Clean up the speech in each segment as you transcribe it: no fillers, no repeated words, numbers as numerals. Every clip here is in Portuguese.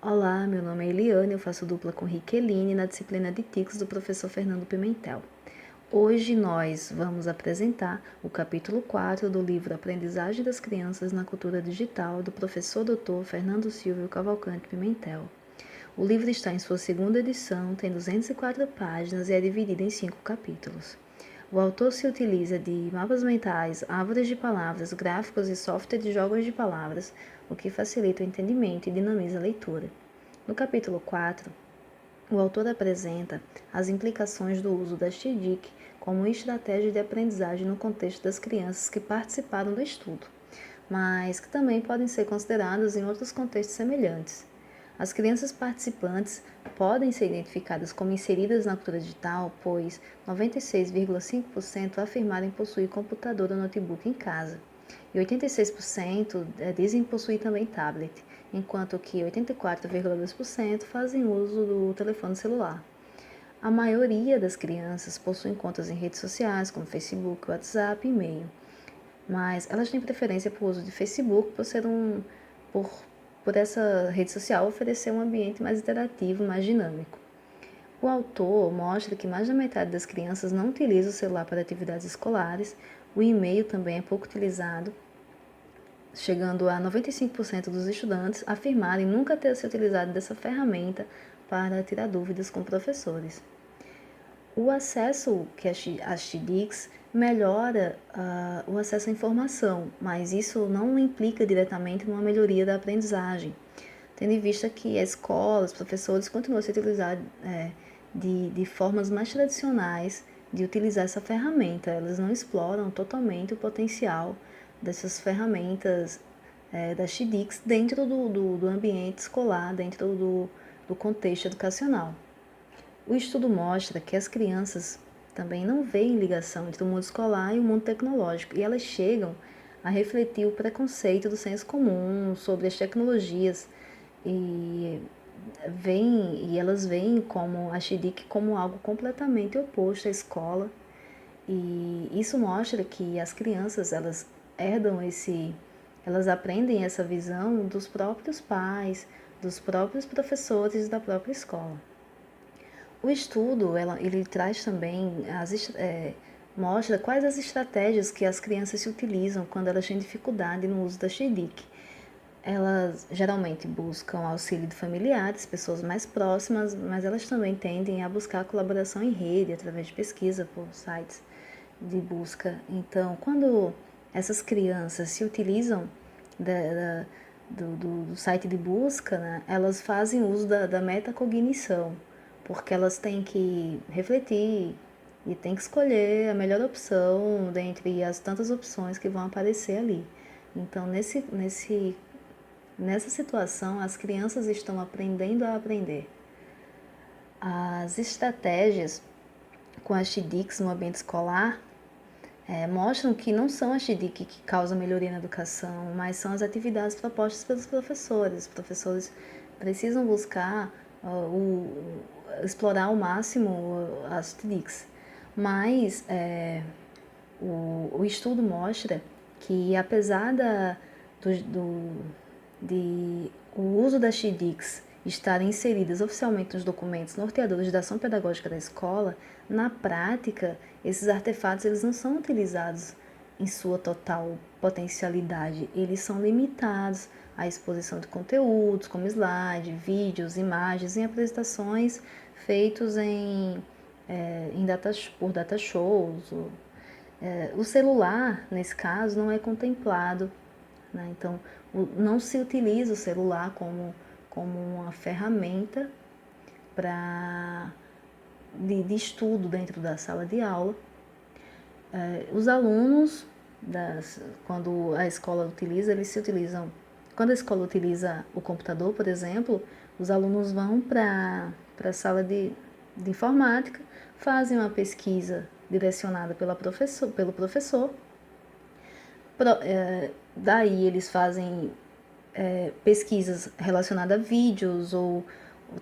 Olá, meu nome é Eliane, eu faço dupla com Riqueline na disciplina de TICS do professor Fernando Pimentel. Hoje nós vamos apresentar o capítulo 4 do livro Aprendizagem das Crianças na Cultura Digital, do professor Dr. Fernando Silvio Cavalcante Pimentel. O livro está em sua segunda edição, tem 204 páginas e é dividido em 5 capítulos. O autor se utiliza de mapas mentais, árvores de palavras, gráficos e software de jogos de palavras, o que facilita o entendimento e dinamiza a leitura. No capítulo 4, o autor apresenta as implicações do uso das TDIC como estratégia de aprendizagem no contexto das crianças que participaram do estudo, mas que também podem ser consideradas em outros contextos semelhantes. As crianças participantes podem ser identificadas como inseridas na cultura digital, pois 96,5% afirmarem possuir computador ou notebook em casa, e 86% dizem possuir também tablet, enquanto que 84,2% fazem uso do telefone celular. A maioria das crianças possuem contas em redes sociais, como Facebook, WhatsApp e e-mail, mas elas têm preferência por uso de Facebook por essa rede social oferecer um ambiente mais interativo, mais dinâmico. O autor mostra que mais da metade das crianças não utiliza o celular para atividades escolares, o e-mail também é pouco utilizado, chegando a 95% dos estudantes afirmarem nunca ter se utilizado dessa ferramenta para tirar dúvidas com professores. O acesso que as TDICs melhora o acesso à informação, mas isso não implica diretamente numa melhoria da aprendizagem, tendo em vista que a escola, os professores continuam a se utilizar de formas mais tradicionais de utilizar essa ferramenta. Elas não exploram totalmente o potencial dessas ferramentas das TDICs dentro do ambiente escolar, dentro do contexto educacional. O estudo mostra que as crianças também não veem ligação entre o mundo escolar e o mundo tecnológico, e elas chegam a refletir o preconceito do senso comum sobre as tecnologias e elas veem como a TDIC como algo completamente oposto à escola, e isso mostra que as crianças elas elas aprendem essa visão dos próprios pais, dos próprios professores da própria escola. O estudo ele traz também mostra quais as estratégias que as crianças se utilizam quando elas têm dificuldade no uso da TDIC. Elas geralmente buscam auxílio de familiares, pessoas mais próximas, mas elas também tendem a buscar colaboração em rede através de pesquisa por sites de busca. Então, quando essas crianças se utilizam do site de busca, né, elas fazem uso da metacognição, porque elas têm que refletir e têm que escolher a melhor opção dentre as tantas opções que vão aparecer ali. Então, nessa situação, as crianças estão aprendendo a aprender. As estratégias com as TDICs no ambiente escolar mostram que não são as TDIC que causam melhoria na educação, mas são as atividades propostas pelos professores. Os professores precisam buscar explorar ao máximo as TDICs. Mas o estudo mostra que, apesar de o uso das TDICs estarem inseridas oficialmente nos documentos norteadores da ação pedagógica da escola, na prática, esses artefatos eles não são utilizados em sua total potencialidade. Eles são limitados à exposição de conteúdos, como slide, vídeos, imagens, em apresentações feitos por data shows. O celular, nesse caso, não é contemplado, né? Então, não se utiliza o celular como uma ferramenta de estudo dentro da sala de aula. Os alunos, quando a escola utiliza, quando a escola utiliza o computador, por exemplo, os alunos vão para a sala de informática, fazem uma pesquisa direcionada pelo professor, daí eles fazem pesquisas relacionadas a vídeos ou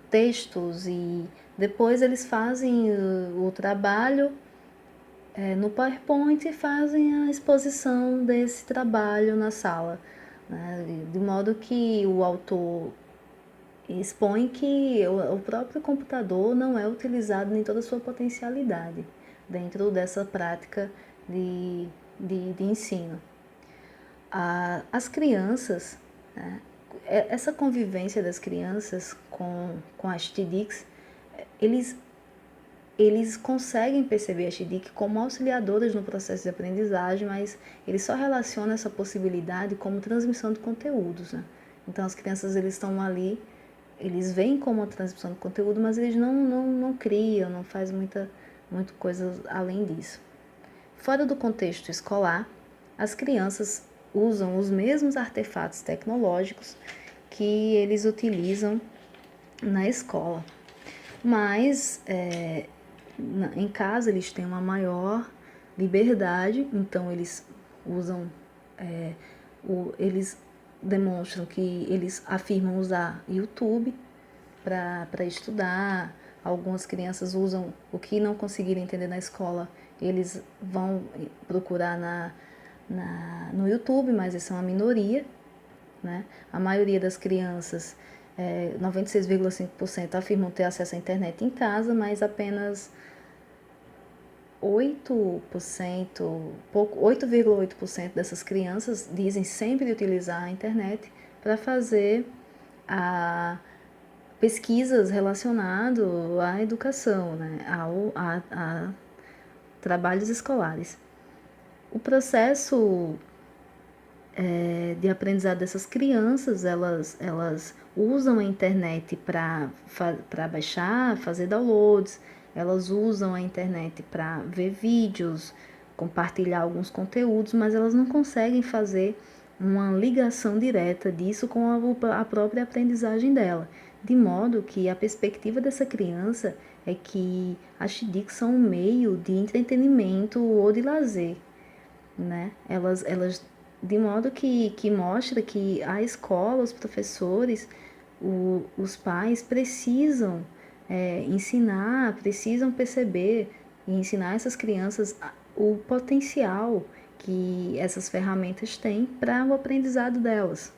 textos, e depois eles fazem o trabalho no PowerPoint e fazem a exposição desse trabalho na sala, né? De modo que o autor expõe que o próprio computador não é utilizado em toda a sua potencialidade dentro dessa prática de ensino. As crianças, né, essa convivência das crianças com as TDICs, eles conseguem perceber as TDIC como auxiliadoras no processo de aprendizagem, mas eles só relacionam essa possibilidade como transmissão de conteúdos, né? Então as crianças eles estão ali, eles veem como uma transmissão de conteúdo, mas eles não criam, não fazem muita coisa além disso. Fora do contexto escolar, as crianças usam os mesmos artefatos tecnológicos que eles utilizam na escola, mas em casa eles têm uma maior liberdade, então eles usam, eles demonstram que eles afirmam usar YouTube para estudar. Algumas crianças usam o que não conseguirem entender na escola, eles vão procurar no YouTube, mas essa é uma minoria, né? A maioria das crianças, 96,5% afirmam ter acesso à internet em casa, mas apenas 8,8% dessas crianças dizem sempre utilizar a internet para fazer pesquisas relacionadas à educação, né? a trabalhos escolares. O processo de aprendizado dessas crianças, elas usam a internet para baixar, fazer downloads, elas usam a internet para ver vídeos, compartilhar alguns conteúdos, mas elas não conseguem fazer uma ligação direta disso com a própria aprendizagem dela. De modo que a perspectiva dessa criança é que as TDICs são um meio de entretenimento ou de lazer, né? De modo que mostra que a escola, os professores, os pais precisam ensinar, precisam perceber e ensinar essas crianças o potencial que essas ferramentas têm para o aprendizado delas.